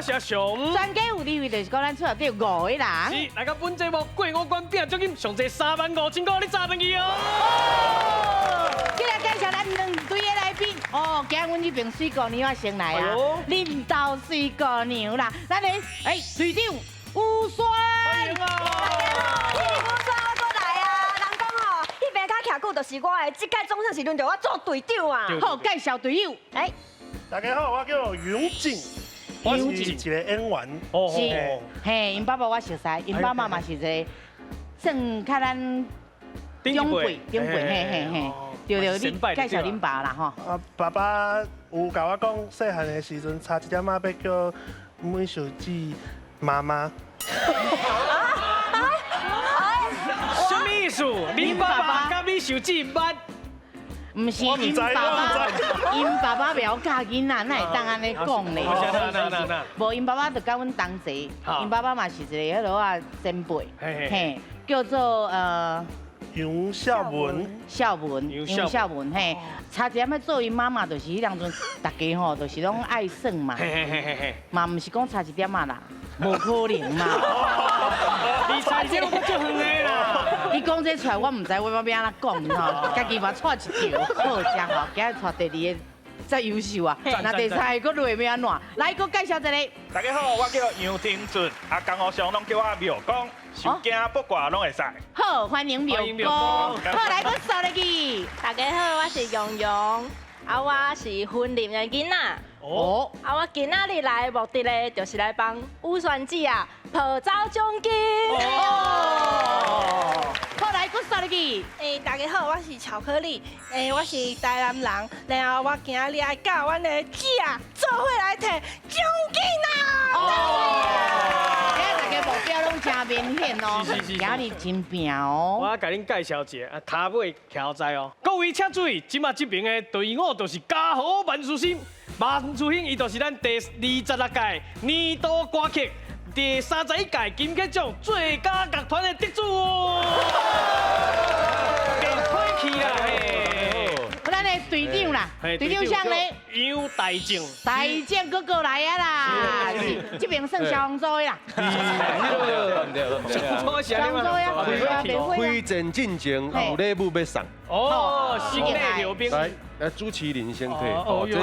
是阿雄。专家有地位，就是讲咱厝内底有5个人。是，来到本节目过5关拼奖金，上侪35000块，你砸登去哦！今日介绍咱2队的来宾哦，今日阮这边水姑娘先来啊，领导水姑娘啦，咱的队长吴酸。欢迎啊！迄边较徛久，就是我的，即届总算是轮到我做队长啊！好，介绍队友，大家好，我叫永景，我是一个演员。是，嘿，因爸爸我熟悉，因妈妈嘛是一个算较咱长辈，嘿，对，你介绍恁爸啦吼。啊，爸爸有甲我讲，细汉的时阵差一点仔要叫美秀姊妈妈。什么意思？恁爸爸甲你手指捌？唔是因爸爸不要教囡仔，哪会当安尼讲咧？那，无因爸爸就甲阮同齐，因爸爸嘛是一个迄落啊前辈，嘿，叫做杨孝文，杨孝文，嘿，差一点要做因妈妈，就是迄当阵大家吼，就是拢爱耍嘛，嘛唔是讲差一点啊啦，无可能嘛。你猜这我就远的啦。你讲这出来，我唔知我要安怎讲吼，家己嘛错一条，好正吼，今日错第2个再优秀啊，那第3个佫落要安怎？来，佫介绍一个。大家好，我叫杨天俊，江湖上拢叫我庙公，受惊八卦拢会使。好，欢迎庙公。好，来，佫扫入去。大家好，我是蓉蓉，我是婚礼的囡仔。哦，我今仔日来的目的咧，就是来帮吴酸姊啊抱走奖金。好，来，佫扫入去。大家好，我是巧克力，我是台南人，然后我今仔日来教阮的姊啊做伙来摕奖金啊！大家目标拢真明显哦，今日真拼哦。我甲恁介绍一下，卡尾徛在哦。各位请注意，今仔这边的队伍就是家和万事兴。万事兴，伊就是咱第26届年度歌曲、第31届金曲奖最佳乐团的得主哦。变开气啦嘿！咱的队长啦，队长上咧。杨大正，大正哥哥来啊啦，是这边算消防队啦。消防队啊，推荐进前有礼物要送。哦，新的流兵。来主持人先退，哦，这是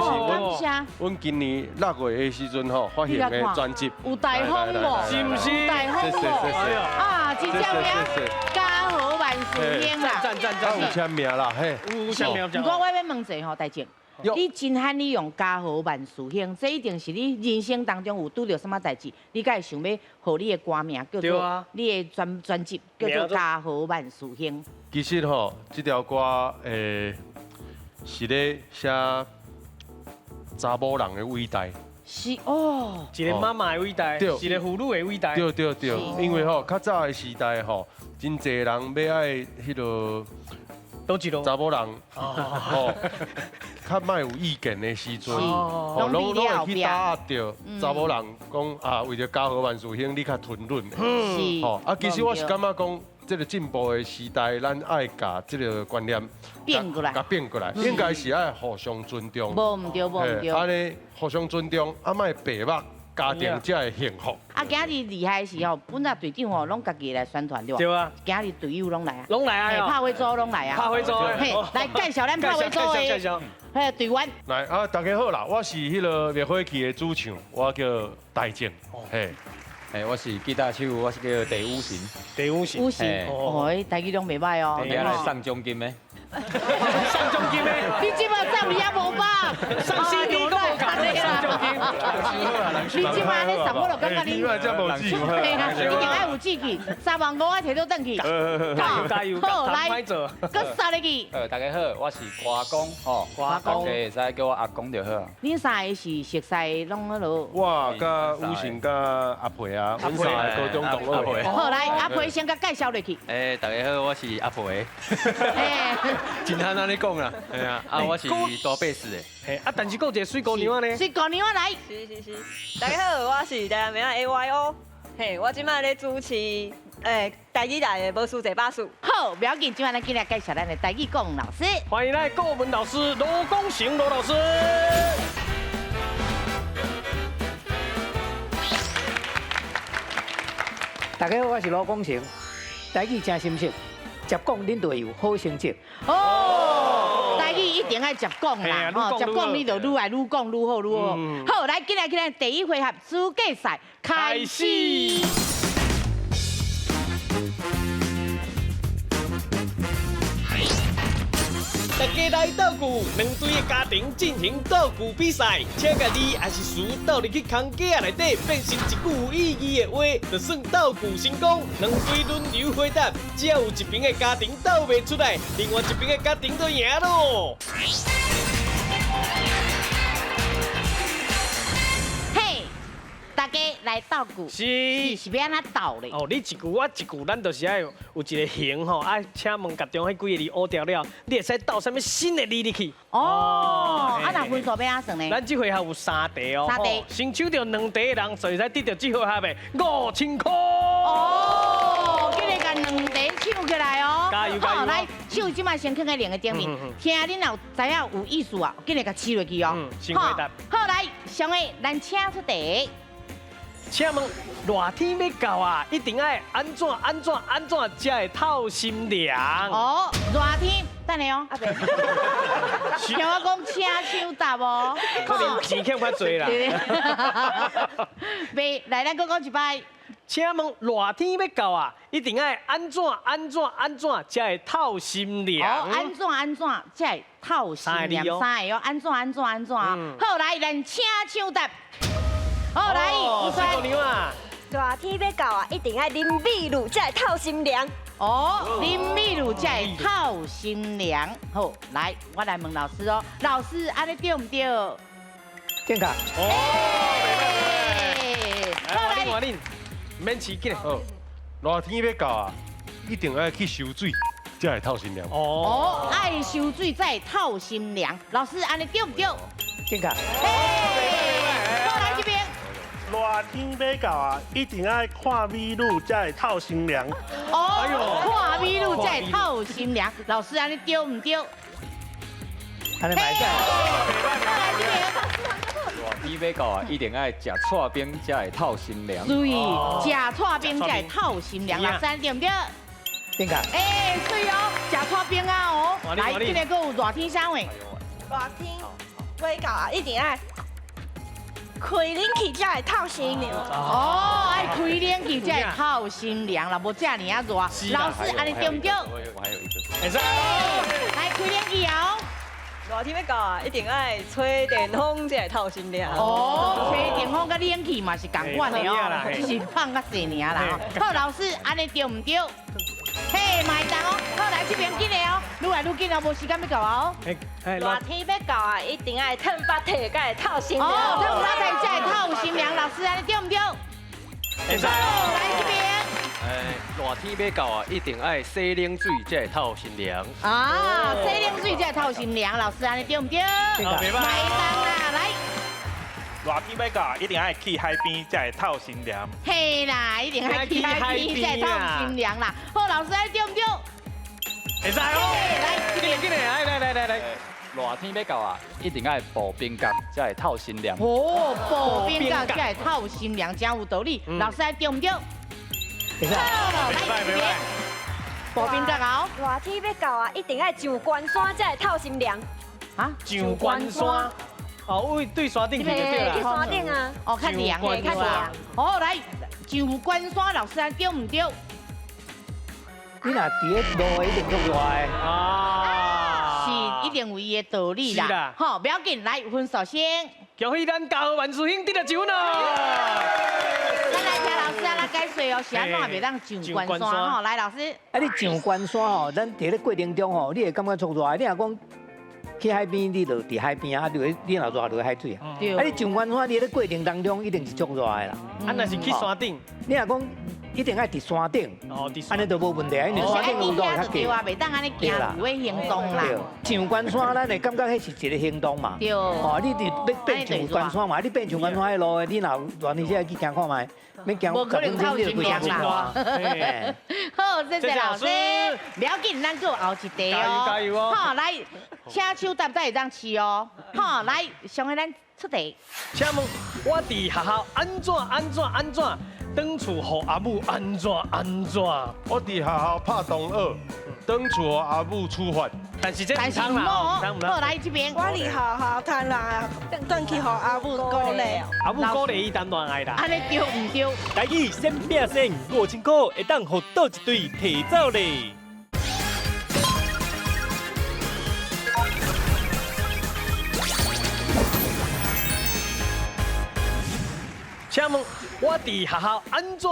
阮今年6月的时阵吼发行的专辑，有大风无？是不是？有大风无？啊，真正名家和万事兴啦，有签名啦，嘿，有签名。不过我要问一下吼，大正，你真罕你用家和万事兴，这一定是你人生当中有拄到什么代志，你才会想要和你的歌名叫做你的专辑叫做家和万事兴。其实吼，这条歌是咧写查某人的伟大，是哦，一个妈妈的伟大，一个妇女的伟大。对，因为吼较早的时代吼，真侪人要爱迄落查某人吼，较莫有意见的时阵，吼拢会去打压着查某人讲啊，为着家和万事兴，你较吞忍的。吼啊，其实我是感觉讲。这个进步的时代，咱爱把这个观念变过来，应该是爱互相尊重。无唔对。安尼互相尊重，莫白目，家庭才会幸福。啊，今日厉害的是吼，本来队长吼拢家己来宣传对吧？对啊。今日队友拢来啊。拢来啊！拍会组拢来啊。拍会组。嘿，来介绍咱拍会组的。嘿，队员。来啊，大家好啦，我是迄个灭火器的主唱，我叫大正。嘿。我是吉他手，我是叫地武神。武神，哦，台语拢袂歹哦。今日来送奖金的。送奖金的，你即马暂时也无吧？送 CD 都无讲你送奖金。你即马咧送我就感觉你，这无志气，一定爱有志气，3万5啊摕到转去。加油！好来，搁杀入去。大家好，我是瓜公，吼，瓜公，会使叫我阿公就好。恁三个是熟悉拢迄落。我甲武神甲阿培啊，阮三个高中同学。好来，阿培先甲介绍入去。大家好，我是阿培。真罕安尼讲啦，系啊，我是大贝斯的。嘿，但是有一个水姑娘呢。水姑娘来。是。大家好，我是台南名 AYO。嘿，我即摆咧主持台语台的无输一把输。好，不要紧，今晚咱今日介绍咱的台语讲老师。欢迎来顾问老师罗公成罗老师。大家好，我是罗光成，台语真心实，接讲恁就会有好成绩。哦，台语一定爱接讲啦，吼，接讲你就愈来愈讲愈好愈好。好，来，今日第一回合资格赛开始。大家来斗句，两队的家庭进行斗句比赛，请家己还是输斗入去空架内底，变成一句有意义的话，就算斗句成功。两队轮流回答，只要有一边的家庭斗袂出来，另外一边的家庭就赢咯。嘿，大家来斗句，是要安怎斗咧？哦，你一句我一句，咱就是要有一个形吼，啊，请问甲中迄几个字乌掉了，你会使斗什么新的字入去？哦，啊，那分数要安算呢？咱这回合有3题哦，三题先抢到2题的人，就会使得到这回合的5000块。哦，今日甲2题抢起来哦！加油加油！来，手即摆先放在另个顶面，听恁若知影有意思啊，今日甲试落去哦。先回答。好，来，上个咱请出题。请问热天要到啊，一定爱安怎才会透心凉？哦，热天，等下哦，阿伯，像我讲请手答哦。可能钱欠较多啦。袂，来，咱再讲一摆。请问热天要到啊，一定爱安怎才会透心凉？哦，安怎才会透心凉？3个哦，安怎啊？好，来，咱请手答。好，来，哦，三姑娘啊，热天要到啊，一定爱啉秘鲁才会透心凉。哦，啉秘鲁才会透心凉。好，来，我来问老师哦，老师安尼对唔对？正确。哦，好，来，我恁，免迟紧。好，热天要到啊，一定要去收水，才会透心凉。哦，爱收水才会透心凉。老师安尼对唔对？正确。好，来这边。热天要到啊，一定爱看美女才会透心凉。哦，看美女才会透心凉。老师安尼对唔对？安尼买菜。好，来这边。热天要到啊，一定爱食串冰才会透心凉。对，食串冰才会透心凉。老师安尼对唔对？正确。哎，对哦，食串冰啊哦。来，今日还有热天啥话？热天要到啊，一定爱开冷气才会透心凉。哦，爱开冷气才会透心凉啦，无这尔啊热。老师安尼对唔对？我还有一个。会使。来开冷气哦。热天要到啊，一定爱吹电风才会透心凉。哦，吹电风甲冷气嘛是共款的哦，只是放较细尔啦。好，老师安尼对唔对？嘿，买单哦。好，来这边紧的哦，愈来愈紧哦，无时间要到哦。热天要到啊，一定爱烫发体才会透心凉。哦，烫发体才会透心凉。老师安尼对唔对？会使。来这边。热天要到啊，一定爱洗冷水才会透心凉。啊，洗冷水才会透心凉。老师安尼对唔对？哦，袂买单啦，来。热天要到，一定爱去海边才会透心凉。嘿啦，一定爱去海边才透心凉啦。好，老师安尼对唔对？会使哦。来，紧嘞，来。热天要到啊，一定爱步冰角才会透心凉。哦，步冰角才会透心凉，真有道理。老师安尼对唔对？会使。来这边。步冰角哦。热天要到啊，一定爱上关山才会透心凉。啊？上关山。哦，位对山顶去就对去啦。山顶啊。哦，较凉的对啊。哦，来上关山，老师安对唔对？你若伫咧路一定足热的。啊。是，一定有伊的道理是啦啦。好，不要紧，来分数先。恭喜咱嘉禾万事兴得到1分哦。咱来听老师安怎解说哦，是安怎袂当上关山吼？来，老师。啊，你上关山吼，咱伫咧过程中吼，你会感觉足热的。你若讲去海边，你就伫海边啊，你若热就海水啊。对。啊，你上关山，你咧过程当中一定是足热的啦。啊，若是去山顶。你若讲一定爱伫山顶，哦，安尼就无问题，因为山顶温度会较低。袂当安尼行路的行动啦。上关山，咱会感觉迄是一个行动嘛。对。哦，你伫要变上关山嘛，你变上关山迄路的，你若热天时去行看卖，免行无可能透心凉啦。好，谢谢老师。不要紧，咱还有后一题哦。加油哦！好，来，请手答才会当试哦。好，来，上个咱出题。请问我伫学校安怎当厝互阿母安怎？我伫学校拍同学，当厝互阿母处罚。但是这唔但是通啦，唔好，来这边。我伫学校贪人啊，转去互阿母鼓励。阿母鼓励伊谈恋爱啦。安尼对唔对？台语先拼先，5000块会当互倒一队提走咧。请问我伫学校安怎？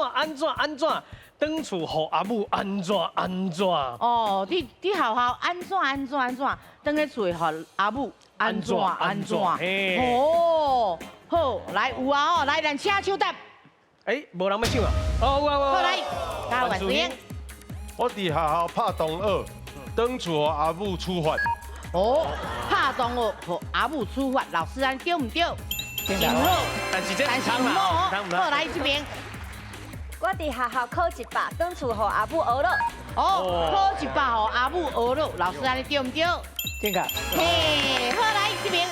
当厝互阿母安怎？哦，你学校安怎？等咧厝互阿母安怎？嘿哦，好，来有啊哦，来咱请手答。无人要唱啊？哦，有啊。好来，加油，万事英。我伫学校拍同学，当厝互阿母处罚。哦，拍同学互阿母处罚，老师安对唔对？真好，但是这唔但是通啦，好，来这边。我伫学校考100，当厝互阿母学了。哦，考100互阿母学了，老师安尼对唔对？正确。嘿，好来这边。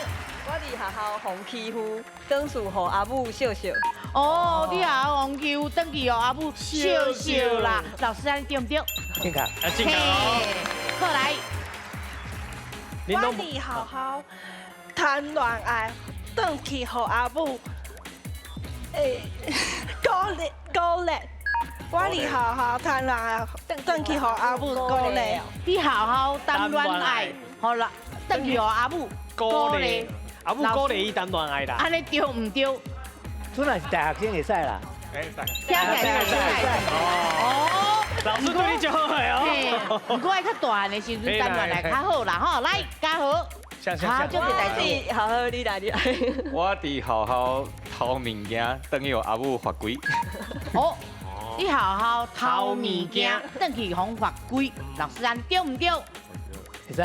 我伫学校互欺负，当厝互阿母笑笑。哦，你啊，王球登记哦，阿母笑笑啦，老师安尼对唔对？正确。正确哦。好来，我伫学校谈恋爱，转去互阿母鼓励。我伫学校谈恋爱，转去互阿母鼓励。你好好谈恋爱，好啦，登记哦，阿母鼓励，阿母鼓励伊谈恋爱啦。安尼对唔对？主要是大学生会使啦。听起来会使。哦，老师对你就好嘿，不过爱较大汉的时阵谈恋爱较好啦，吼，来加油。好，就给代志。好，你来。我伫学校偷物件，等于阿母罚规。哦，你学校偷物件，等去互罚规，老师安对唔对？会使。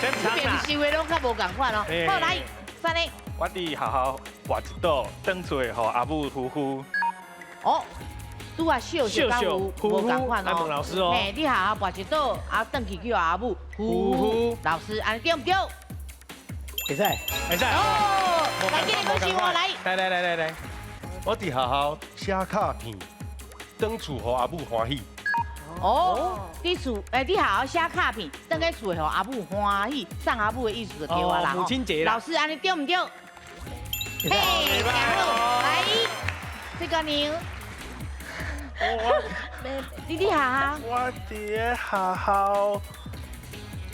这边收的拢较无共款哦。好来，三个。我伫学校跋一倒，转厝互阿母呼呼。哦，拄啊笑笑甲有无共款来问老师哦。嘿，你学校跋一倒，啊，转去叫阿母呼呼，老师安尼对唔对？会使。哦，来，今日恭喜我来。来，我伫学校写卡片，当厝互阿母欢喜。哦，你学校写卡片，等去厝互阿母欢喜，送阿母的意思就对啊啦。母亲节啦。老师安尼对唔对？嘿，真好，来，这个牛。你学校？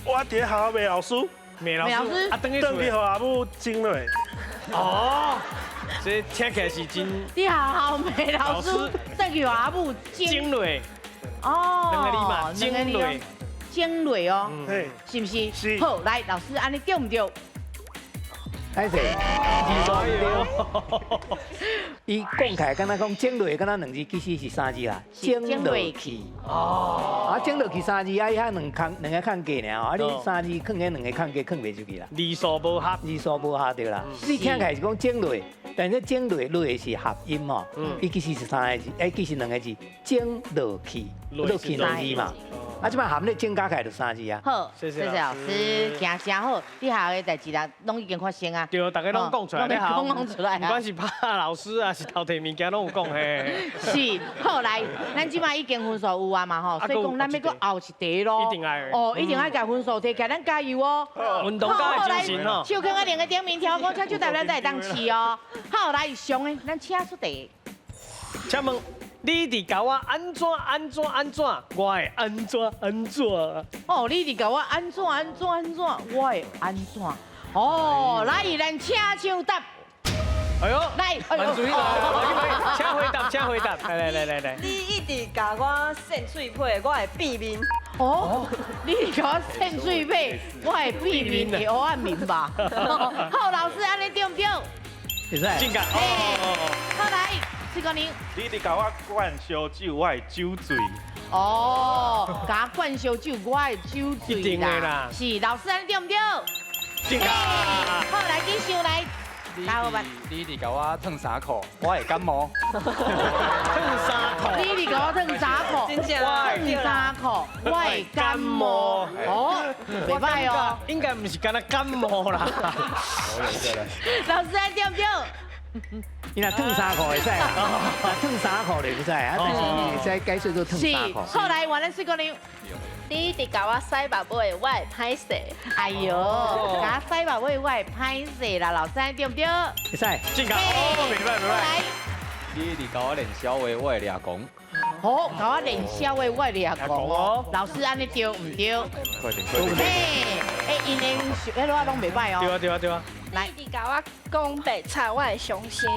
我伫学校卖老师，啊，等去互阿母整落。哦，这听起来是真。你学校卖老师，等去阿母整落。哦，两个字嘛，整落。整落哦，是不是？是。好，来，老师安尼对唔对？歹势，伊讲起来，敢若讲整落，敢若两字，其实是3字啦，整落去。哦。啊，整落去3字，啊，伊遐两个空格尔，啊，你3字放喺两个空格，放袂出去啦。字数无合，字数无合对啦。你听起来是讲整落，但是整落落是合音吼，伊其实是3个字，其实2个字，整落去，落去2字嘛。啊，即摆含咧整加起来就3字啊。好，谢谢老师，行真好。你学校的代志啦，拢已经发生啊。对，大家拢讲出来，讲出来。不管是拍老师啊，是偷摕物件，拢有讲嘿。是，好来，咱即摆已经分数有啊嘛吼，所以讲咱要搁后一题咯。一定爱。哦，一定爱甲分数摕起来，咱加油哦。运动家的精神吼。手看我两个点名条，讲请就代表咱会当试哦。好来，上的咱请出题。请问。你伫教我安怎，我会安怎？哦，你伫教我安怎，我会安怎？哦，来，咱请唱答。哎呦，来，万注意请回答，来。你一直教我扇嘴皮，我会变面。哦，你教我扇嘴皮，我会变面的黑暗面吧？好，老师安尼对唔对？会使。正确。好来。这个你伫教我灌烧酒，我会酒醉。哦，甲我灌烧酒，我会酒醉啦。一定的啦。是，老师安对唔对？正确。好，来继续来。加油吧！你伫甲我烫衫裤，我会感冒。烫衫裤。你伫甲我烫衫裤，烫衫裤，我会感冒。哦，袂歹哦。应该唔是干那感冒啦。老师安对唔对？你若烫3块会使啦，烫3块就会使啊，但是会使改做做烫是， 3块。后来换咱水姑娘。你一直甲我洗目尾，我会歹势。哎呦，甲洗目尾我会歹势啦，老师对不对？会使。正确，哦，明白明白。来，你一直甲我练小话，我会俩讲。好，甲我练小话，我会俩讲哦。老师安尼对唔对？快点嘿，因为迄落拢袂歹哦。对啊对啊对啊。来，你甲我讲白菜，我会伤心。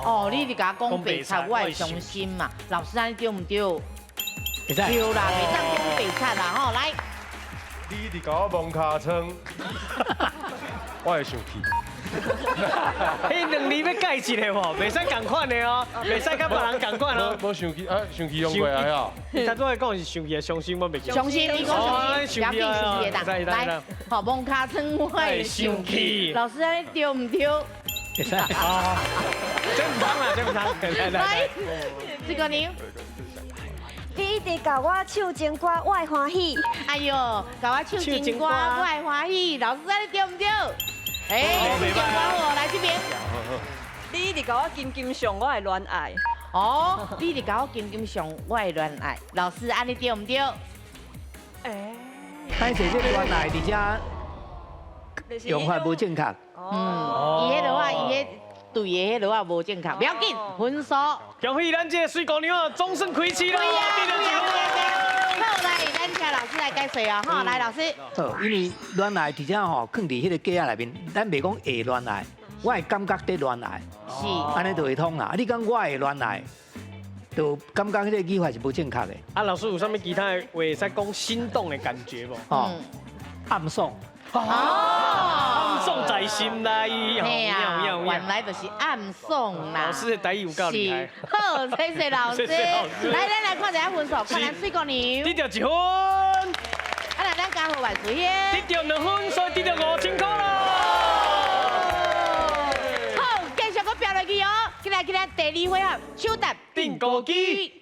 哦，你甲我讲白菜，我会伤心嘛。老师安尼对唔对？会使。对啦，袂当讲白菜啦吼，来。你一直甲我摸尻川，我会生气。迄2字要改一个无，袂使共款的哦，袂使甲别人共款哦。无生气啊，生气用过啊呀。他都会讲是生气的伤心，我袂记。伤心，你讲伤心，不要紧，生气的当。来，好，摸尻川我会生气。老师安尼对唔对？会使。啊，这唔通啦，这唔通。来，水姑娘。你一直甲我唱情歌，我会欢喜。哎呦，甲我唱情歌，我会欢喜。老师安尼对唔对？哎，唱情歌哦，来这边。你一直甲我金金上，我会恋爱。哦，你一直甲我金金上，我会恋爱。老师安尼对唔对？但是这恋爱而且用法无正确。伊迄落啊，伊迄对的迄落啊无正确，不要紧，分数。恭喜咱这个水姑娘啊，终身开启啦！好，来，咱请老师来解说啊，哈，来老师。好，因为恋爱而且吼，放伫迄个架仔内面，咱袂讲会恋爱，我会感觉在恋爱，是，安尼就会通啦。你讲我会恋爱，就感觉迄个语法是不正确的。啊，老师有啥物其他的话会使讲心动的感觉无？哦，暗爽。暗爽在心内，嘿啊，原来就是暗爽啦。老师的台语有够厉害。好，谢谢老师。来，咱来看一下分数，看咱水姑娘。得到1分。啊，来，咱加号万水耶。得到2分，所以得到5000块咯。好，继续搁飙落去哦。今日第2回合，手搭定高机。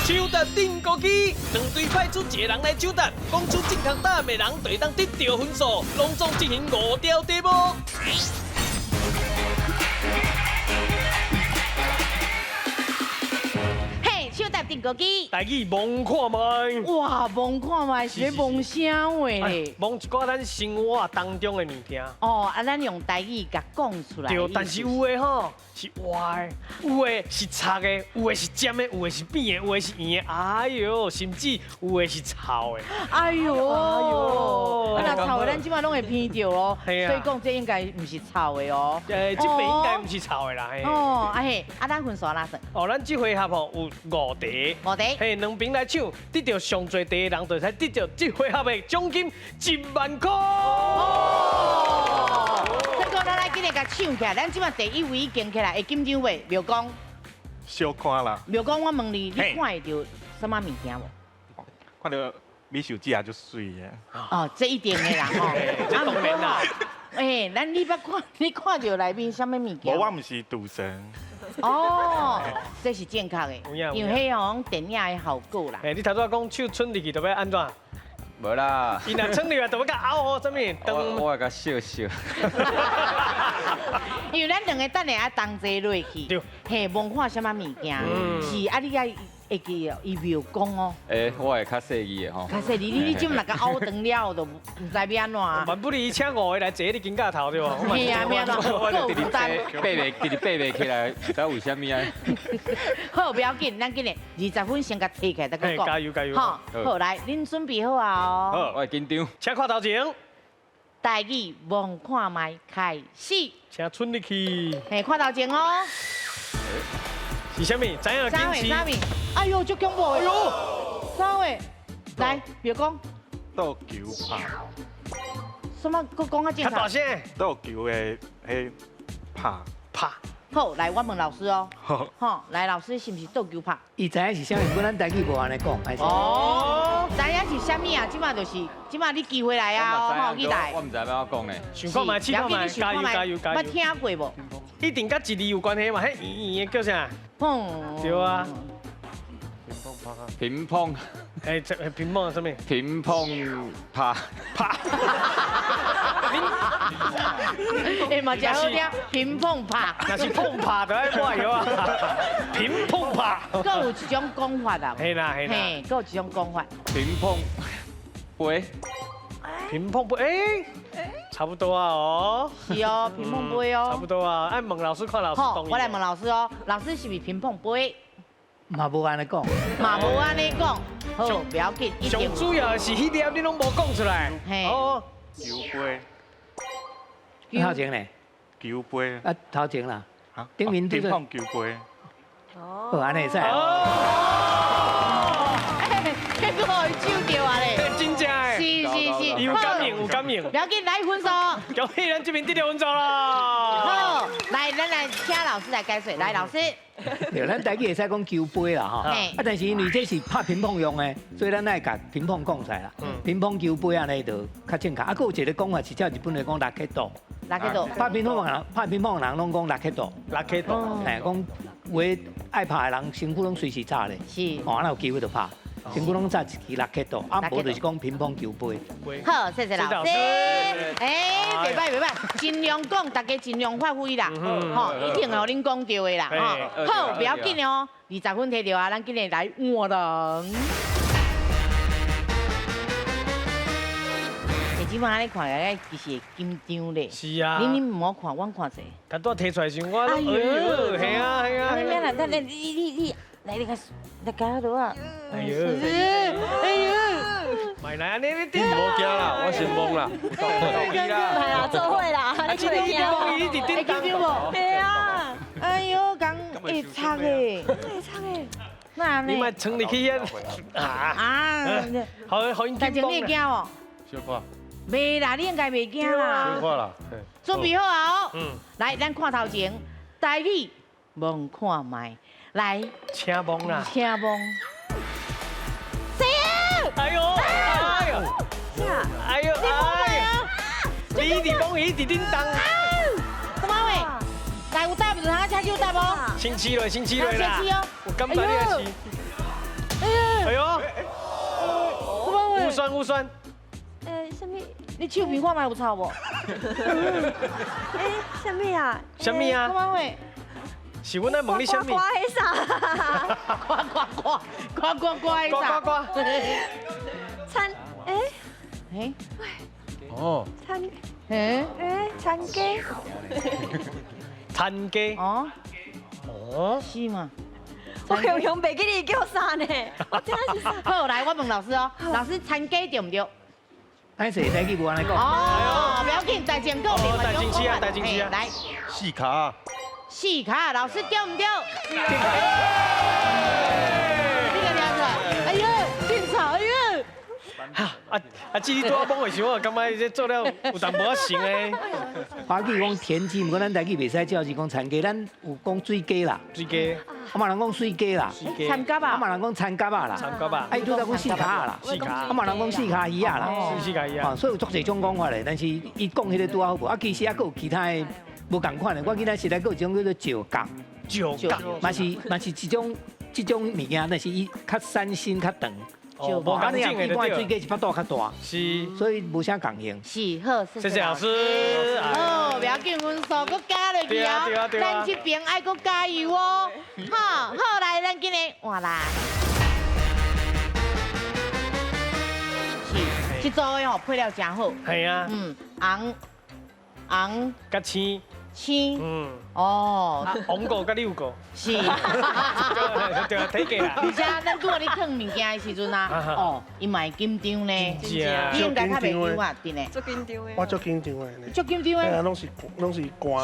手搭定高机，2队派出1个人来手搭，讲出正确答案的人就会当得到分数，隆重进行5条题目。嘿，手搭定高机。台语蒙看卖。哇，蒙看卖是咧蒙啥话咧？蒙一寡咱生活当中的物件。哦，啊，咱用台语甲讲出来。对，但是有的吼是活的，有的是擦的，有的是尖的，有的是扁的，有的是圆的。哎呦，甚至有的是臭的。哎呦，啊，那臭的咱即即摆拢会偏掉哦。所以讲这应该唔是臭的哦。这边应该唔是臭的啦。哦，啊嘿，啊咱分数哪算？哦，咱这回合吼有5题。5题。嘿，2边来抢，得到上最题的人就才得到这回合的奖金1万块。哦。这个咱来今日甲抢起来，咱即摆第1位建起来会紧张袂？苗讲。小看啦。苗讲，我问你，你看会到什么物件无？看到美手指也就水的。哦，这一定的啦吼。这当然啦。哎，咱你捌看，你看到内面什么物件？我唔是赌神。哦，这是正确的，因为迄种电影的效果啦。哎，你头拄讲手伸入去，就要安怎？无啦。伊若伸入来，就要甲拗哦，什么？我会甲笑笑。因为咱2个等下啊同齐落去，嘿，望看什么物件？是啊，你爱会记哦，伊袂讲哦。我会较细意的吼。较细你即马甲拗长了，就唔知要安怎。万不离请5个来坐你肩胛头对无？嘿啊，咩啦？我直直爬袂起来，不知道为什么啊？好，不要紧，咱今日20分先甲摕起来，再讲。加油加油！好，好来，恁准备好啊哦。好，我会紧张。请看头前。台语望看卖开始。请伸入去。嘿，看头前哦。是啥物？知影啥位？啥位？哎呦，足恐怖的！哎呦，啥位？来，别讲。倒球拍。什么？佮讲较正常。较大声。倒球的迄拍。好，来，我问老师哦。好，来，老师是不是倒球拍？伊知影是啥物，不过咱台语无安尼讲，还是。哦，知影是啥物啊？即马就是，即马你机会来啊！吼，你来。我唔知要怎讲呢。想看卖，试看卖，加油加油加油！捌听过无？一定甲一字有关系嘛？迄圆圆的叫啥？对啊。乒乓。哎，乒乓什么？乒乓拍。哎嘛，真好听，乒乓拍。那是碰拍的爱抹药啊，乒乓拍。佫有一种讲法啦。嘿啦嘿啦。嘿，佫有一种讲法。乒乓杯，乒乓杯，差不多啊哦。是哦，乒乓杯哦。差不多啊，按问老师看老师好，同意。我来问老师哦，老师是不是乒乓杯？嘛无安尼讲，嘛无安尼讲。好，不要紧，一定。上主要是迄点你拢无讲出来。嘿。哦。球杯，头前呢？球杯，啊，头前啦。顶面乒就是。乓球杯。哦，安尼会使。结果会手掉啊咧。真正诶。是。有感应有感应。不要紧，来分数。恭喜咱这边得到分数啦。好，来，咱来请老师来解说。来，老师。对，咱台语会使讲球杯啦，吼。啊，但是因为这是拍乒乓用的，所以咱爱甲乒乓讲出来啦。乒乓球杯安尼就较正确。啊，佫有一个讲法是照日本来讲拉克度。拉克度。拍乒乓的人拢讲拉克度。拉克度。哎，讲有的爱拍的人身躯拢随时炸咧。是。哦，安有机会就拍。身躯拢炸一支拉克度，啊，无就是讲乒乓球杯。好，谢谢老师。哎，袂歹袂歹，尽量讲，大家尽量发挥啦。吼，一定互恁讲到的啦。吼，好，不要紧哦，20分摕到啊，咱今日来换人。即摆安尼看来，其实会紧张咧。是啊。你唔好看，我看者。但都摕出来时，我哎呦，系啊系啊。你免啦，你来你加多啊！哎呦，哎呦，买来安尼你顶无惊啦，我先懵啦。系啊，做伙啦，你做会惊无？伊伫顶当无？系啊。哎呦，讲会擦诶，会擦诶。那你咪冲入去遐啊！好因但是你会惊哦？小可。袂啦，你应该袂惊啦。小可啦。准备好啊！来，咱看头前，台语望看卖。来，请蒙啦，请蒙。谁啊？哎呦，哎呦，哎呦，哎呦，你伫讲伊伫叮当。什么喂？来，有带不？他车有带不？先起落，先起落啦。先起哦。我感觉你来起。哎呦，什么喂？无酸无酸。什么？你手皮看卖有臭无？什么啊？什么啊？什么喂？是阮在问你什么？呱迄啥？呱呱呱，呱呱呱迄啥？呱呱呱。餐哎，哦。餐餐鸡。餐鸡。哦。哦。是嘛？我用袂记你叫啥呢？我真是啥？好，来，我问老师哦，老师餐鸡对唔对？歹势，台语无安尼讲。哦，不要紧，大前够另外种讲法。大前期啊，来。四卡。四卡，老师对唔对？你个两个，哎呦，真吵，哎呦！这你拄仔懵的时候，我感觉这做了有淡薄仔成诶。华语讲田鸡，不过咱台语袂使照是讲田鸡，咱有讲水鸡啦。水鸡。啊嘛人讲水鸡啦。参甲吧。啊嘛人讲参甲啊啦。参甲吧。啊伊拄则讲四卡啦。四卡。啊嘛人讲四卡鱼啊啦。四卡鱼啊。所以有足侪种讲法咧，但是伊讲迄个拄好无？啊其实还佫有其他的无共款的，我记得时代佫有一种叫做石角。石角。嘛是一种物件，但是伊较山身较长。哦，无干净的一般水鸡是腹肚较大，是，所以无啥共型。是，好，谢谢老师。哦，不要紧，分数搁加落去哦，咱这边爱搁加油哦。好，好来，咱今日换来。是，这组的吼配料真好。系啊。红，甲青。青，哦，红果甲六果，是，对，体格啦。而且咱拄仔咧放物件的时阵啊，哦，伊嘛会紧张呢，你应该较袂紧张啊，真诶。足紧张的。我足紧张的呢。足紧张诶。哎呀，拢是寒。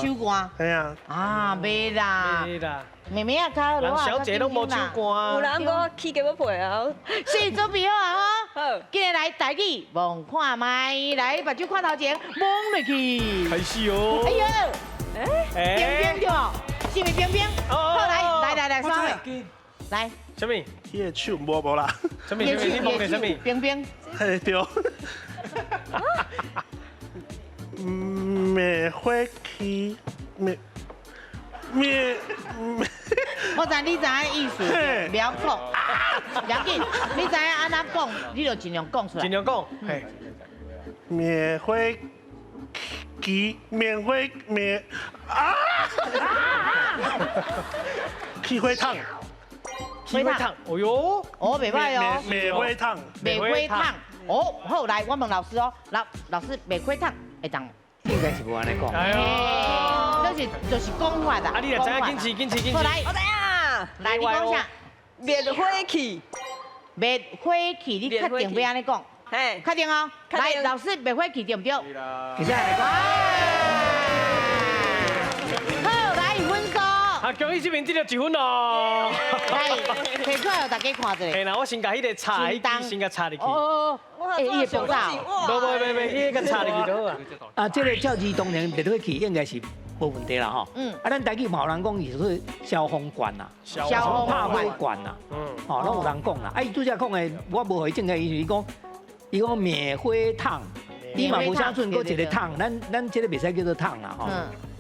手寒。系啊。啊，袂啦。袂啦。妹妹啊，卡人小姐拢无手寒。有人搁起给我陪啊。是准备好啊好。今日来台语望看麦，来把手看头前望落去。开始哦。哎呦。冰冰对哦，是咪冰冰？好来，双位，来。什么？伊个手无啦。什么？你摸的什么？冰冰。嘿对。灭火器，灭。我知你知影意思，不要讲，不要紧，你知影安怎讲，你就尽量讲出来。尽量讲，嘿。灭火期免费气花烫，气花烫，哦哟，哦，袂歹哦，免费烫，玫瑰烫。哦，好，来，我问老师哦，老师玫瑰烫会当？应该是无安尼讲。哎呦，就是讲法啦。啊，你就知影紧持。好来，我知影，来，你讲啥？灭火器，灭火器，你确定要安尼讲？嘿，确定哦。来，老师，灭火器对不对？其实安尼讲。好，来分数。啊，恭喜这边得到1分咯。来，摕出来互大家看一下。嘿，那我先甲迄个插，迄支先甲插入去。哦，伊会爆炸。袂，伊甲插入去就好啊。啊，这个教育当然灭火器应该是无问题啦吼。啊，咱台语嘛有人讲伊就是消风管啦，消风怕火管啦。哦，拢有人讲啦。啊，伊拄则讲的，我无互伊正确意思，伊讲灭火烫，伊嘛无相信搁一个烫，咱这个袂使叫做烫啦吼。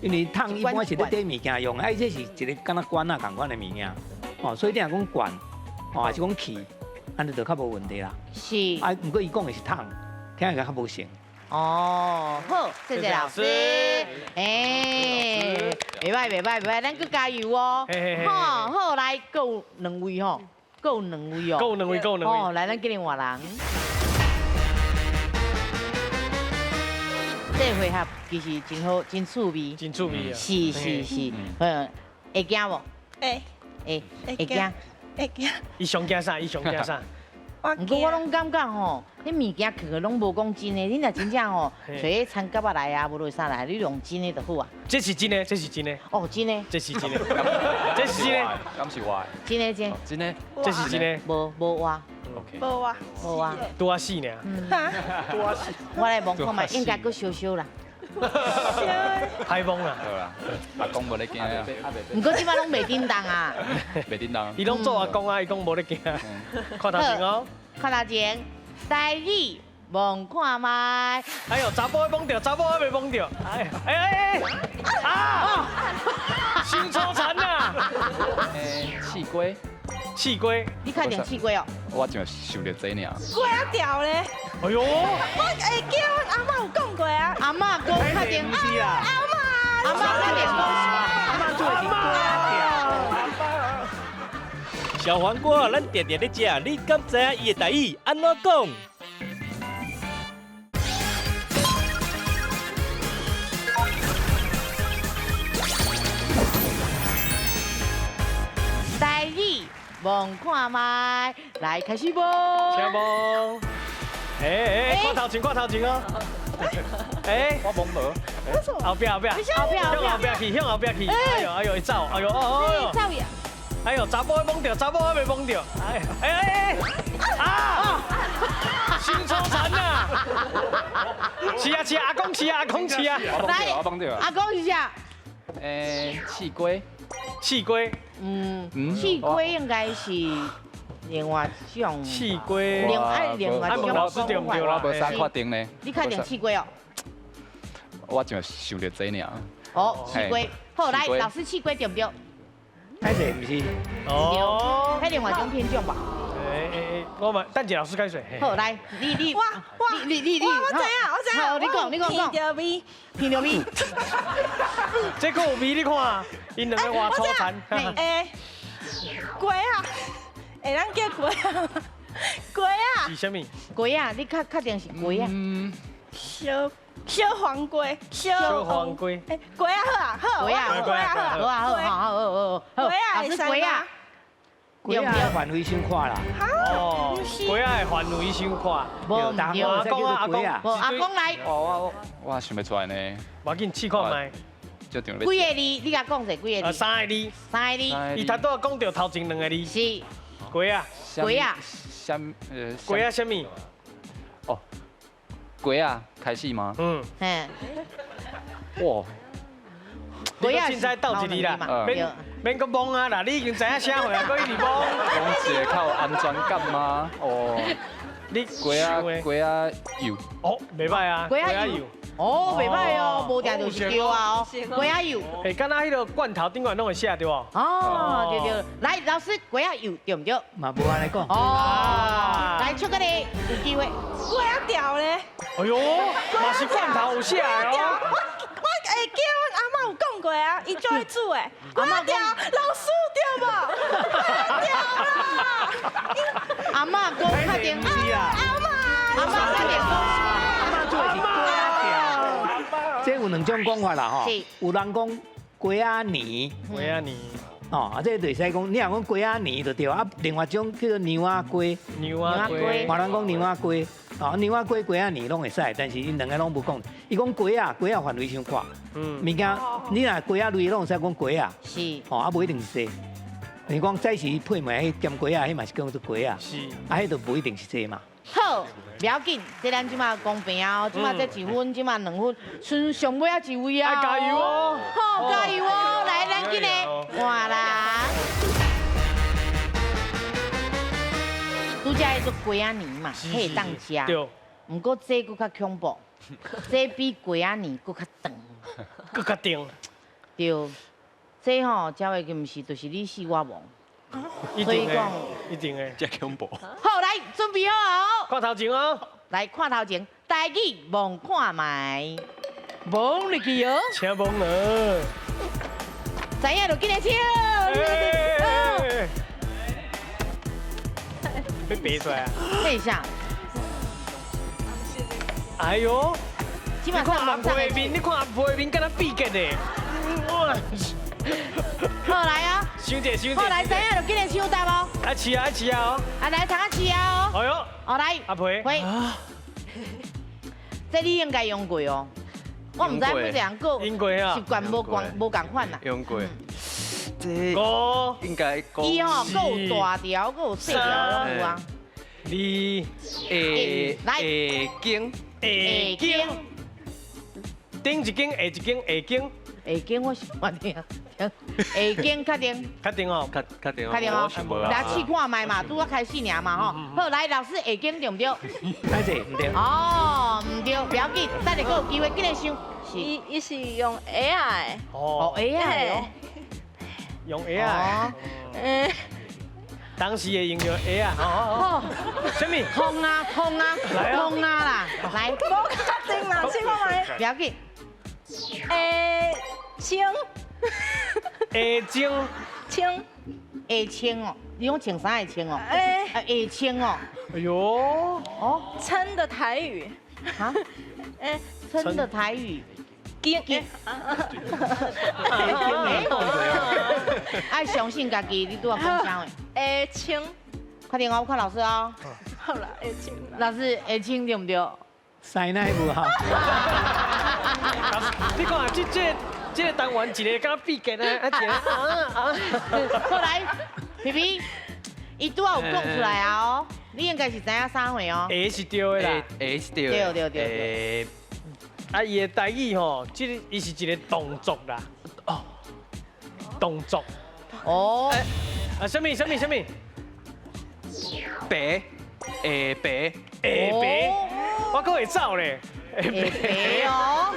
因为烫一般是咧底物件用，啊，这是一个敢若管啊共款的物件。哦，所以你若讲管，哦，还是讲气，安尼就较无问题啦。是。啊，不过伊讲的是烫，听起来较无成。哦，好，谢谢老师。哎，袂歹，咱搁加油哦。好，来，够2位吼，够2位哦。够两位。哦，来，咱今日换人。这回合其实真好，真趣味。真趣味啊。是，会惊无？会惊。伊上惊啥？不过我拢感觉吼，你物件去拢无讲真的，你若真正吼，找迄参夹仔来啊，无论啥来，你用真的就好啊。这是真的。哦，真的。这是真的。敢是我的？真的。这是真的。无话。无啊，拄啊死呢。我来问看卖，应该搁小啦。歹懵啦。好啦，阿公无咧惊啊。毋过即摆拢袂叮当啊。袂叮当。伊拢做阿公啊，伊讲无咧惊。看头前哦。看头前，台语问看卖。哎呦，查甫的懵着，查某还袂懵着。哎！啊！新抽残呐。气龟。你确定气龟哦？我就想着这尔。龟啊掉咧。哎呦！我会记阮阿嬷有讲过啊。阿嬷讲确定是啦。阿嬷确定讲是。阿嬷做是龟小黄瓜，咱常常咧食，你敢知影伊的台语安怎讲？台语问看卖，来开始问。请问，看头前哦。我懵无。后壁，向后壁去。哎呦，走，哎呦。走呀！哎呦，查甫的懵着，查某还袂懵着。啊！新抽残呐！是啊，阿公是啊。来，阿公是啥？气龟。气龟应该是另外一种。气龟。另外一种。问老师对唔对啦？我无啥确定呢。你确定气龟哦？我就想着这尔。哦，气龟。好，来，老师气龟对不对？还是唔是？哦。迄另外一种品种吧。我问，等下老师解说。好，来，你，我知影。好，你讲。闻到味。闻到味。这个有味，你看，因两个话粗残。龟啊，咱叫龟啊。龟啊。是啥物？龟啊，你确定是龟啊？小黄龟。小黄龟。龟啊好啊，龟啊好。龟啊是龟啊。龟啊范围伤宽啦。哦，龟啊的范围伤宽。无唔对，阿公阿公来。我想不出来呢。我紧试看卖。几个字？你甲讲者几个字？3个字。3个字。伊头拄讲到头前2个字。是。龟啊。龟啊。龟啊，什么？哦。龟啊，开始吗？哇！龟啊，凊彩斗一字啦，免个懵啊啦，你已经知影啥货啊，搁一直懵。讲一个较有安全感吗？哦。你龟啊油。哦，袂歹啊。龟啊油。哦，袂歹哦，无定就是对啊哦。龟啊油。诶，敢若迄个罐头顶管拢会写对哦。哦，对。来，老师，龟啊油对唔对？嘛无安尼讲。哦。来，出个你有机会。龟啊掉咧。哎呦，嘛是罐头有写哦。过啊，伊就会煮诶。阿妈掉，老师掉吧，掉啦！阿嬷讲确定是啊，阿嬷确定讲，阿妈做的是龟仔条，这有两种讲法啦吼，有人讲龟仔泥，龟仔泥。哦，啊，这就是讲，你若讲龟仔泥就对啊，另外一种叫做牛仔龟，牛仔龟，嘛人讲牛仔龟，哦，牛仔龟、龟仔泥拢会使，但是因两个拢无讲。伊讲龟仔范围伤宽，物件你若龟仔类拢会使讲龟仔，是，哦，啊，无一定是这。你讲早时配糜迄咸龟仔，迄嘛是叫做龟仔，是，啊，迄就无一定是这嘛。好，不要紧，这咱即马公平啊，即马这1分，即马2分，剩上尾啊一位啊，加油哦！好，加油哦！来，咱今日换啦。拄只迄做龟仔泥嘛，迄会当食。对。毋过这佫较恐怖，这比龟仔泥佫较长，佫较长。对，这吼食的毋是，就是你死我亡。所以讲，一定的，真恐怖。好，来准备好哦。看头前哦。来看头前，台语望看卖，望入去哦。请望了。知影就紧来唱。要背出来啊！背下。哎呦！基本上阿婆的面，你看阿婆的面，敢若闭结的。好来啊！想者想者。好来，知影就紧来唱答无？爱吃啊爱吃啊哦！啊来，尝下吃啊哦！哎呦！好来，阿婆。喂。这你应该用过哦。我唔知每一个人个习惯无共款啦。用过。这应该伊吼，佫有大条，佫有细条拢有啊。你来经，顶一间下一间下间，下间我是确定，下间确定。确定哦，确定哦。确定哦。来试看卖嘛，拄啊开始尔嘛吼。好，来老师下间对唔对？歹势唔对。哦，唔对，不要紧，等下佫有机会，紧来想。伊是用 AI。哦，AI 哦。用 AI。当时会用到 AI。哦。什么？空啊，空啊，空啊啦！来，无确定啦，试看卖。不要紧。青。青。青。青哦，你用穿衫的穿哦。青哦。哎呦。哦。撑的台语。啊？撑的台语。经。爱相信家己，你拄啊讲啥话？青。快点哦，看老师哦。好啦，青。老师，青对唔对？塞奶无哈。你看啊，这个单元一个敢比给呢，一个后来，皮皮，伊拄啊有讲出来啊哦，你应该是知影啥货哦？下是对的啦，下是对的。对。啊，伊的台语吼，伊是一个动作啦。哦。动作。哦。啊，什么？白。白。我搁会走咧。下白哦，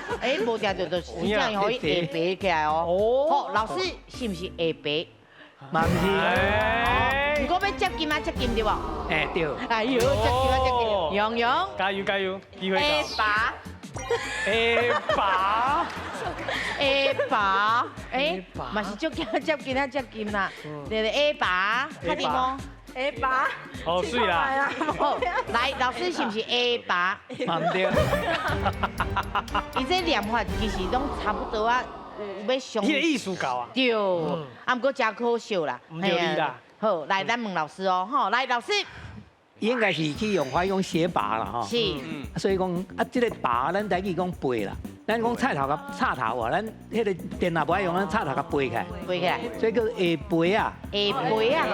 无定就是这样可以下白起来哦。好，老师是不是下白？嘛唔是。如果要接金啊，接金对不？对。哎呦，接金啊，接金，洋洋。加油，机会到。拔。拔，嘛是足惊接金啊，接金啦。对拔，确定无？拔。好水啦。好，来，老师是不是拔？嘛唔对。伊这念法其实拢差不多啊，有要上。迄个艺术高啊。对，啊，不过真可笑啦。唔对你啦。好，来，咱问老师哦，吼，来，老师。应该是去用法用写拔啦吼。是。所以讲啊，这个拔咱台语讲背啦，咱讲菜头甲插头啊，咱迄个电脑不爱用，咱插头甲背起来。背起来。所以叫下背啊。下背啊。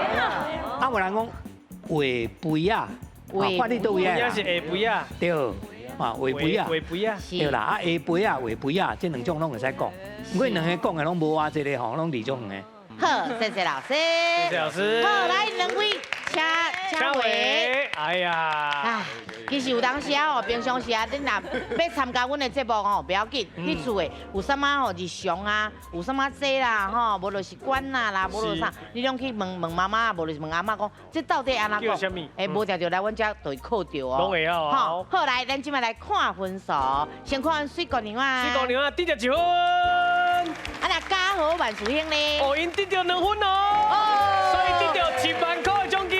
啊，有人讲画背啊。看你倒位啊。是下背啊。对。啊，画背啊。画背啊。对啦，啊下背啊，画背啊，这两种拢会使讲。不过两个讲的拢无我这个吼，拢二种的。好，谢谢老师。谢谢老师。好，来两位请回。哎呀，其实有当时啊，平常时啊，恁若要参加阮的节目吼，不要紧，你厝的有啥物吼日常啊，有啥物这啦吼，无就是管啊啦，无就啥，你拢去问妈妈，无就是问阿妈讲，这到底安怎讲？叫什么？无定就来阮遮就会考到哦。拢会啊。好，好来，咱即摆来看分数，先看水姑娘啊。水姑娘啊，得1分。那嘉禾万寿兴呢？哦，因得到2分哦，所以得到1万块的奖金。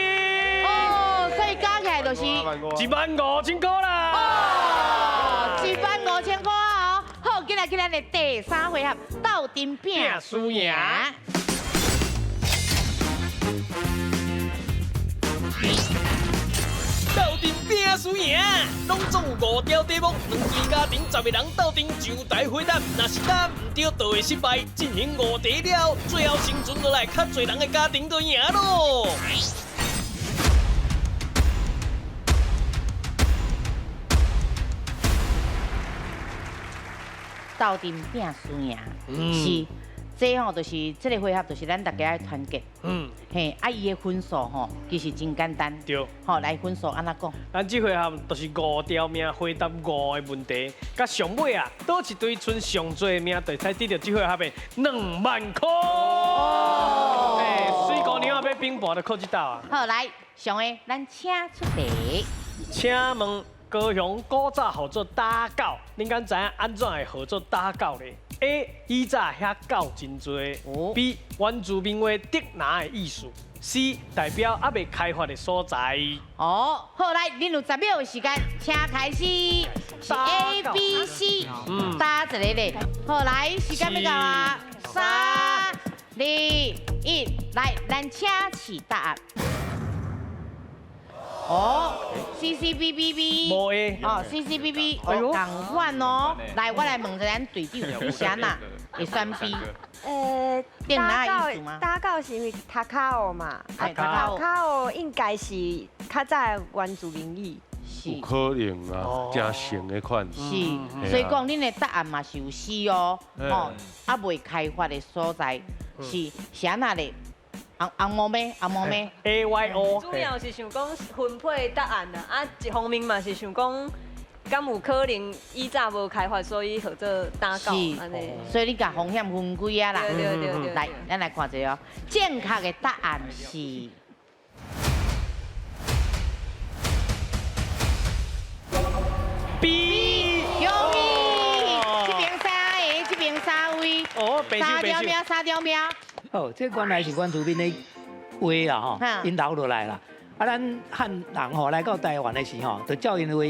哦，所以加起来就是15000块啦。哦，15000块哦。好，今日咱的第3回合斗阵拼输赢。斗阵拼输赢，拢总有5条题目，2队家庭10个人斗阵上台回答，若是答唔对就会失败。进行5题了，最后生存落来较侪人的家庭就赢咯。斗阵拼输赢，是。这吼就是这个回合，就是咱大家要团结。嘿，伊的分数吼，其实真简单。对。吼，来分数安怎讲？咱这回合就是5条命回答5个问题，甲上尾啊，倒一堆剩上多的命，就才得到这回合的2万块。哦。哎，水姑娘要拼盘就靠这道啊。好，来上个咱请出题。请问高雄古早号做打狗，恁敢知影安怎会号做打狗呢？ A. 以早遐狗真多。B. 原住民话竹拿的意思。C. 代表还未开发的所在。哦，好来，恁有10秒的时间，请开始。是 A、B、C， 答一个咧。好来，时间要到啊！3、2、1，来，咱请起答案。 哦 ，C C B B B， 无诶，哦 ，C C B B， 哦，同款哦。来，我来问一下咱队长霞娜，会选 B。电哪意思吗？打狗是咪塔卡奥嘛？哎，塔卡奥应该是较早原住民语。有可能啊，真成的款。是，所以讲恁的答案嘛是有 C 哦，哦，还未开发的所在是霞娜的。 红毛咩？AYO。主要是想讲分配答案啦，啊，一方面嘛是想讲，敢有可能以早无开发，所以或者打狗安尼。所以你甲风险分几啊啦？对。来，咱来看一下哦，正确的答案是 B。恭喜！这边3个，这边3位。哦，3条命。 哦，这原来是原住民的话啦吼，因留落来啦。啊，咱汉人吼来到台湾的时候，就照因的话，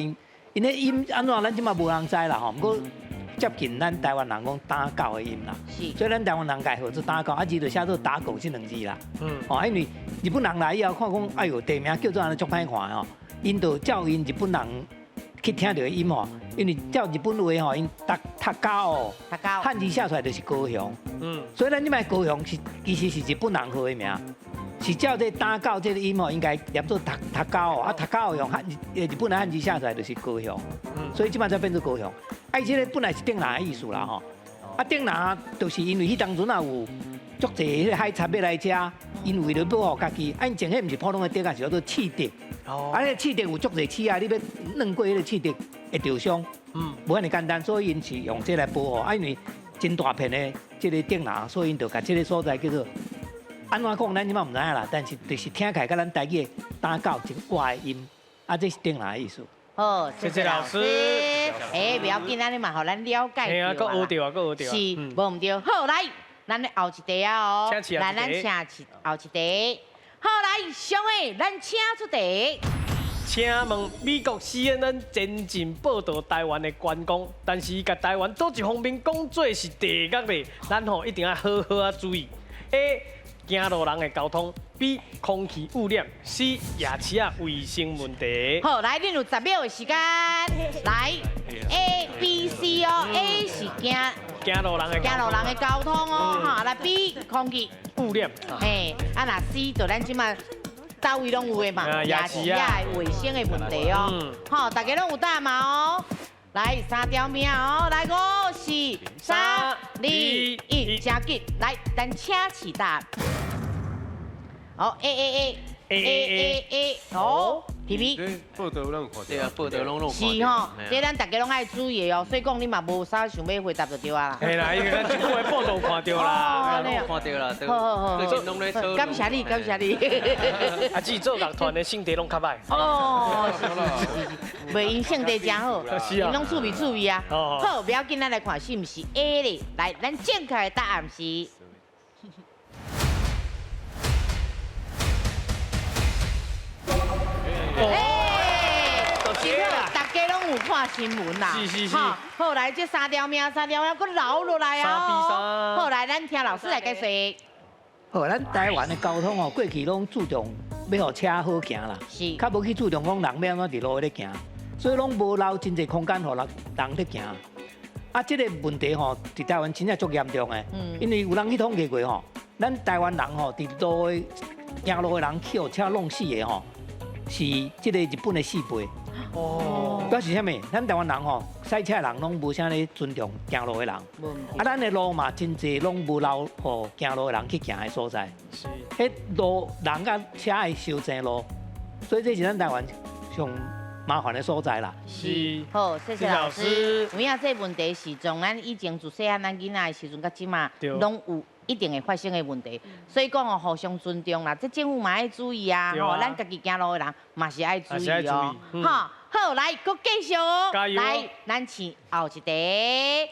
因的音安怎咱即马无人知啦吼。不过接近咱台湾人讲打狗的音啦，是。所以咱台湾人改号做打狗，啊字就写做打狗这2字啦。哦，因为日本人来以后看讲，哎呦地名叫做安尼足歹看吼，因就照因日本人去听到的音吼，因为照日本话吼，因塔高，汉字写出来就是高雄。 所以咱即摆高雄是其实是日本人号的名，是照这打狗这个音吼，应该念做塔高啊，塔高用日本的汉字写出来就是高雄，所以即摆才变做高雄。啊，这个本来是顶南的意思啦吼，啊顶南就是因为迄当阵啊有足济迄个海产要来吃，因为了保护家己，啊因前迄毋是普通的竹啊，是叫做刺竹，啊迄个刺竹有足济刺啊，你要弄过迄个刺竹会受伤，无遐尼简单，所以因是用这来保护，啊因为。 真大片的这个竹林，所以因就把这个所在叫做安怎讲，咱即马唔知影啦。但是就是听起来跟咱台语打狗真怪的音，啊，这是竹林的意思。好，谢谢老师。哎，不要紧，咱你嘛，互咱了解。嘿啊，搁学到啊，搁学到。是，无唔对。好，来，咱后一题啊哦。来，咱请后一题。好，来，上个咱请出题。 请问美国 CNN 前进报道台湾的观光，但是甲台湾倒一方面讲做是地角咧，咱吼一定要好好啊注意。A. 行路人的交通 ，B. 空气污染 ，C. 夜市啊卫生问题。好，来，恁有10秒的时间，来 A、B、C 哦 ，A 是行路人的交通哦，哈，来 B 空气污染，嘿，啊那 C 就咱即马。 周围拢有的嘛，夜市啊，卫生的问题哦。好，大家拢有答嘛哦。来3条命哦，来5、4、3、2、1，真紧，来，咱请起答。好 A， 好，皮皮。报道咱有看到。对啊，报道拢是吼，这咱大家拢爱注意的哦，所以讲你嘛无啥想要回答就对啊啦。嘿啦，因为咱全部的报道看到啦，看到啦，好，最近拢咧讨论。感谢你，感谢你。啊，自己做乐团的性地拢较歹。哦，是，袂因性地真好，因拢趣味啊。好，不要紧，咱来看是毋是 A 咧？来，咱正确的答案是。大家拢有看新闻啦，是。好，来这三条命，佫留落来哦。好，来咱听老师来解释。好，咱台湾的交通哦，过去拢注重要互车好行啦，是，较无去注重讲人要安怎伫路咧行，所以拢无留真侪空间互人咧行。啊，这个问题吼，伫台湾真正足严重的，因为有人去统计过吼，咱台湾人吼，伫路的行路的人去互车弄死的吼，是这个日本的4倍。哦，表示啥物？咱台湾人吼，赛车人拢无啥咧尊重行路的人。啊，咱的路嘛，真侪拢无留互行路的人去行的所在。是。迄路人甲车的修正路，所以这是咱台湾上麻烦的所在啦。是。好，谢谢老师。有影这问题是从咱以前自细汉咱囡仔的时阵到即嘛，拢有一定会发生的问题。所以讲哦，互相尊重啦，这政府嘛爱注意啊。吼，咱家己行路的人嘛是爱注意哦。哈。好，来，搁继续哦。来，咱请后一题。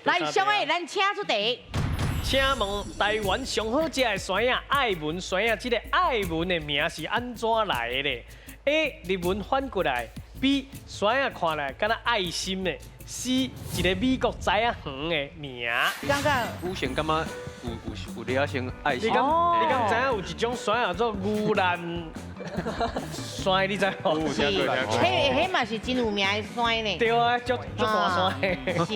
来，小妹，咱请出题。请问台湾上好食的山药爱文山药，这个爱文的名是安怎来的呢 ？A. 日文反过来 ；B. 山药看来敢若爱心的 ；C. 一个美国知影远的名。感觉有先感觉有了先爱心。你敢知影有一种山药做牛兰山，你知无？迄嘛是真有名的山呢。对啊，足大山的。是，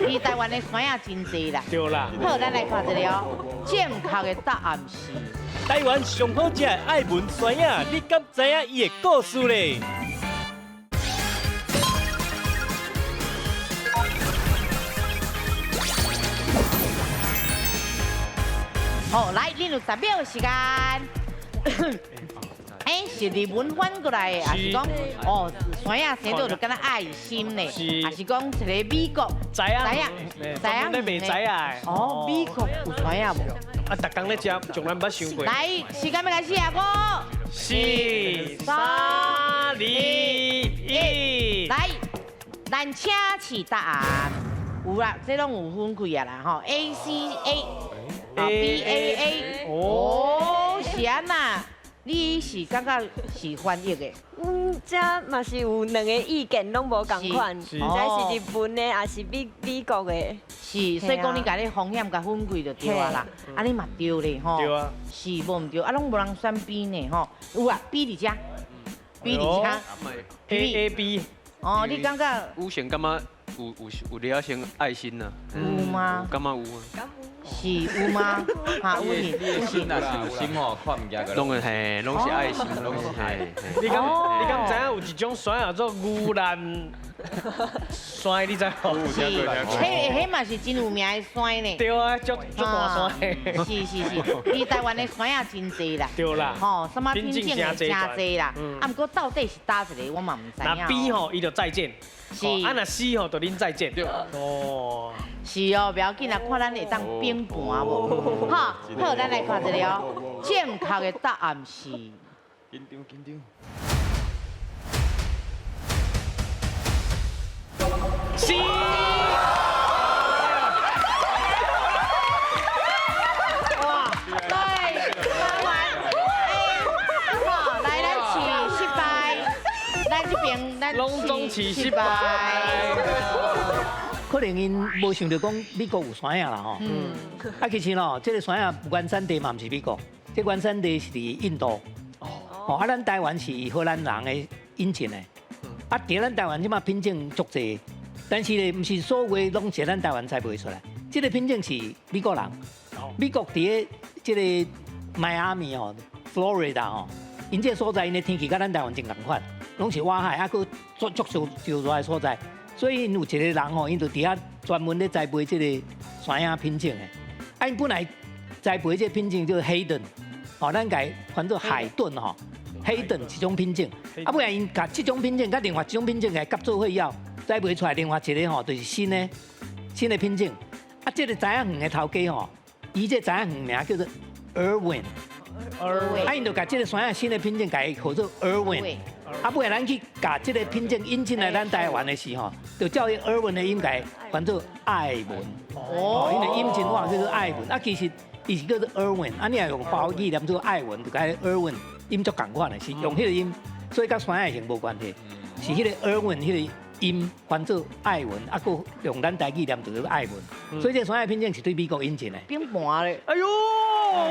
伊台湾的山也真济啦。对啦。好，咱来看一个哦，正确的答案是台湾上好食的爱文山药，你敢知影伊的故事咧？好，来，恁有10秒的时间。是日文翻过来的，还是讲哦，山药生到就敢若爱心呢？还是讲一个美国知影咧卖知啊？哦，美国有山药无？啊，逐工咧食，从来捌想过。来，时间要开始啊！5、4、3、2、1，来，咱请示答案。有啦，这拢有分开啊啦吼 ，A C A，B A A， 哦，是安那？你是感觉是翻译的？这嘛是有2个意见拢无同款，唔知是日本的还是美国的。是，所以讲你家咧风险甲分开就对啊啦。啊，你嘛对咧吼。对啊。是无唔对，啊，拢无人选 B 呢吼。有啊 ，B 伫遮 ，B 伫遮 ，A B。哦，你感觉？有先感觉有了先爱心呐。有吗？感觉有啊。是有吗？哈，有你有心啊，有心吼，看唔见个。拢是嘿，拢是爱心，拢是嘿。你敢知影有一种山叫做牛兰山，你知无？迄嘛是真有名的山呢。对啊，足大山。是，伊台湾的山也真济啦。对啦。吼，什么品种的真济啦。啊，不过到底是哪一个，我嘛唔知影。那 B 吼，伊就再见。是。啊，那 C 吼，就恁再见。哦。是哦，不要紧啦，看咱会当变盘无？好，好，咱来看一个哦。正确的答案是。紧张。是。哇，来，答完 A， 好，来，咱试失败，咱这边咱拢总试失败。可能因无想到讲美国有山药啦吼，啊其实咯，这个山药原产地嘛毋是美国，这原产地是伫印度。哦，啊咱台湾是荷兰人的引进的，啊伫咱台湾即马品种足济，但是咧毋是所有拢是咱台湾栽培出来，这个品种是美国人，美国伫个这个迈阿密吼 ，Florida 吼，因这所在因的天气甲咱台湾真共款，拢是外海，啊佮足热的所在。所以有一个人吼，因就伫遐专门咧栽培这个山药品种的。啊，因本来栽培这品种叫黑盾，吼，咱改翻做海盾吼。黑等一种品种，啊，不然因甲这种品种甲另外一种品种来夹做伙以后，再卖出来另外一个吼，就是新的品种。啊，这个知影园的头家吼，伊这知影园名叫做 Irwin。啊，因就甲这个山啊新的品种改叫做 Irwin。啊，不然咱去甲这个品种引进来咱台湾的时候，就叫伊 Irwin 的音改换做艾文。哦，因为音真话叫做艾文，啊，其实伊是叫做 Irwin， 啊，你也用华语念做艾文，就改 Irwin， 音足共款的，是用迄个音，所以甲山爱型无关系，是迄个 Irwin 迄个音换做艾文，啊，佮用咱台语念做艾文，所以这山爱品种是对美国引进的。变盘咧，哎呦，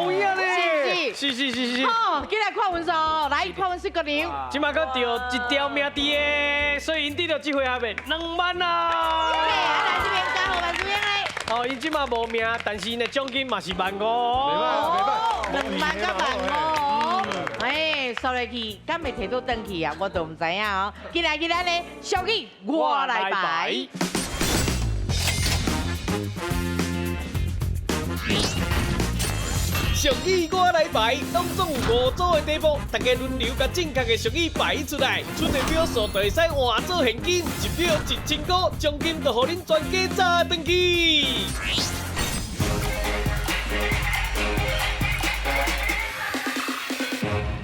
有影咧，是是。好，进来看分数，来看分数个牛。今麦搁钓一条命题的，所以因得到这回合面2万啦。对，啊，来这边加好万主英嘞。哦，因即马无命，但是因的奖金嘛是15000。2万甲15000。哎，收落去，敢会摕到登去啊？我都唔知影哦。进来咧，小雨我来排。俗语我来排，当中有5组的题目，大家轮流把正确的俗语排出来，出的秒数就会使换做现金，1秒1000块，奖金就互恁全家揸登去。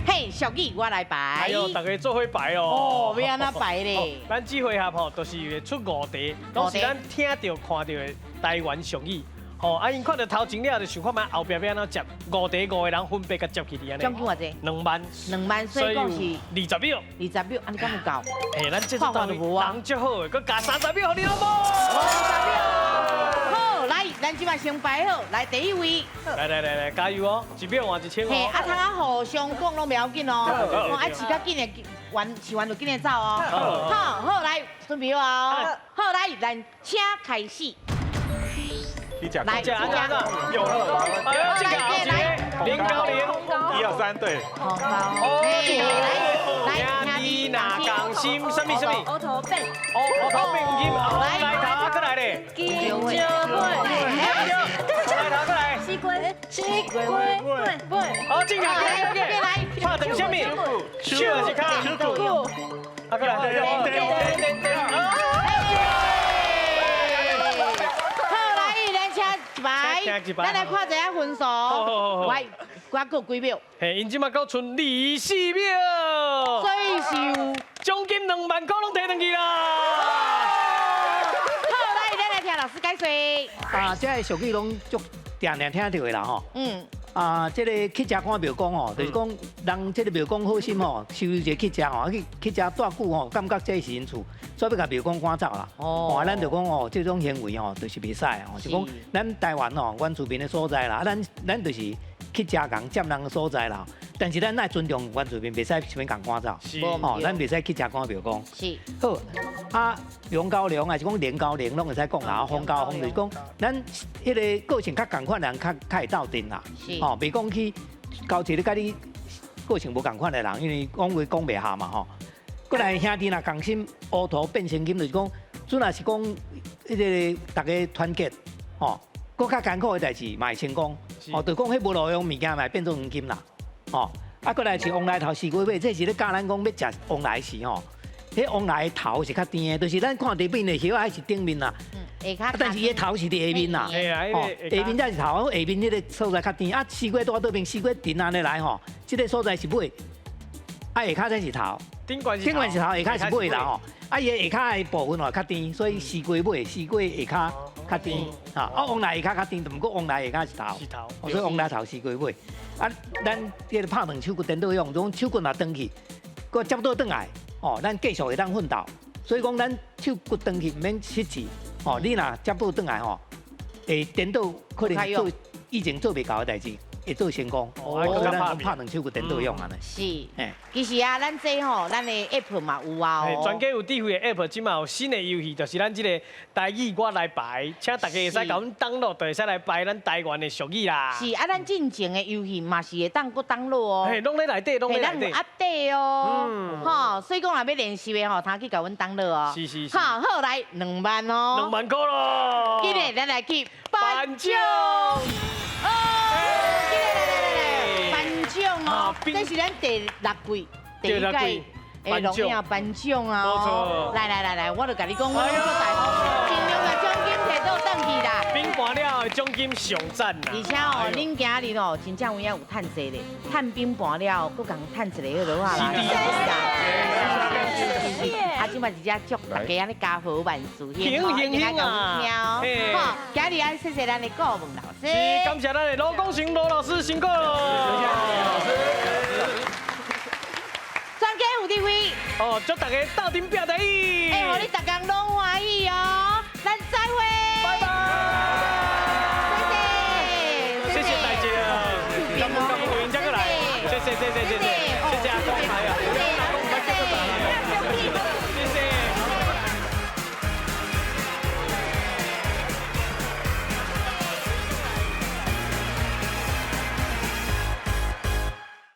嘿，俗语我来排。哎呦，大家做伙排哦。哦，要安怎排咧？咱这回合吼，就是会出5题，都是咱听到看到的台湾俗语。哦，啊，因看到头前了，就想看卖后壁要安怎接5题5个人分别甲接起嚟安尼。奖金偌济？2万。2万，所以讲是20秒。20秒，安尼敢有够？嘿，咱这单位人足好的，佮加30秒，互你好无？30秒。好，来，咱即摆先排好，来第一位。来，加油哦！1秒换1000哦。嘿，啊，通啊互相讲拢袂要紧哦，啊，饲较紧的试完就紧的走哦。好，来，准备哦。好，来，咱请开始。来，有了，这个好些，090，1、2、3，对。来，兄弟哪讲心，什么？乌头饼，乌头饼唔金，来头过来咧，金蕉粿，来头过来，西龟，好，进来，拍等什么？笑是卡，啊过来，咱来看一下分数。好，我够几秒？嘿，因即马够剩24秒，所以是奖金2万块拢摕上去啦。好，来，咱来听老师解说。啊，这个俗语拢足常听到的啦吼。啊，这个去食看庙公吼，就是讲人这个庙公好心吼，收一个去食吼，去食偌久吼，感觉这是因厝，所以要甲庙公赶走啦。哦，咱就讲哦，这种行为吼，就是袂使哦，就讲咱台湾吼，原住民的所在啦，咱就是去食人接人的所在啦。但是咱爱尊重原住民，袂使想要共赶走。是。哦，咱袂使去食看庙公。是。好，啊，龙高粱还是讲连高粱，拢会使讲啦。风高风就是讲，咱迄个个性较共款的人，较会斗阵啦。是。哦，袂讲去交一个甲你个性无共款的人，因为讲话讲袂下嘛吼。过来兄弟若共心，乌头变成金，就是讲，主要是讲迄个大家团结，吼，搁较艰苦的代志嘛会成功。哦，就讲迄无路用物件嘛变做黄金啦。哦，啊，过来是黄梨头四龟尾，这是咧教咱讲要食黄梨时吼，迄黄梨头是较甜的，就是咱看地面的叶还是顶面啦。但是伊头是伫下面啦。哦，下面才是头，下面迄个所在较甜。啊，四龟多倒边，四龟甜安尼来吼，这个所在是尾，啊下骹才是头。顶管是头，下骹是尾啦吼。啊，伊个下骹的部分哦较甜，所以四龟尾，四龟下骹较甜。啊，黄梨下骹较甜，但毋过黄梨下骹是头。是头。所以黄梨头四龟尾。啊，咱这个拍断手骨颠倒用，种手骨若断去，搁接倒转来，哦，咱继续会当奋斗。所以讲，咱手骨断去唔免失志，哦，你若接倒转来吼，会颠倒可能做以前做袂到的代志，会做成功。哦，所以咱拍断手骨颠倒用安尼。是。其实啊，咱这吼，咱的 app 嘛有啊。全家有智慧的 app， 即嘛有新的游戏，就是咱这个台语我来排，请大家会使甲阮登录，就会使来排咱台湾的俗语啦。是啊，咱进前的游戏嘛是会当搁登录哦。嘿，拢咧内底，拢咧内底。咱有 update 哦。吼，所以讲若要练习的吼，通去甲阮登录哦。是。好，来2万哦。2万块咯。今日咱来去颁奖。颁奖哦，这是咱第6季第一届的荣耀颁奖啊！没错来，我就甲你讲，我拢做大方，尽量把奖金摕倒转去啦。冰盘了奖金上赞啦！而且哦，恁今日哦，真正有影有趁济咧，趁冰盘了，佫共趁一个落啊啦。啊，即摆直接祝大家安尼家和万事兴，兴啊！好，今日安谢谢咱的顾问老师，是感谢咱的罗光雄罗老师辛苦了。专家有地位，哦，祝大家斗阵拼第一！哎，互你大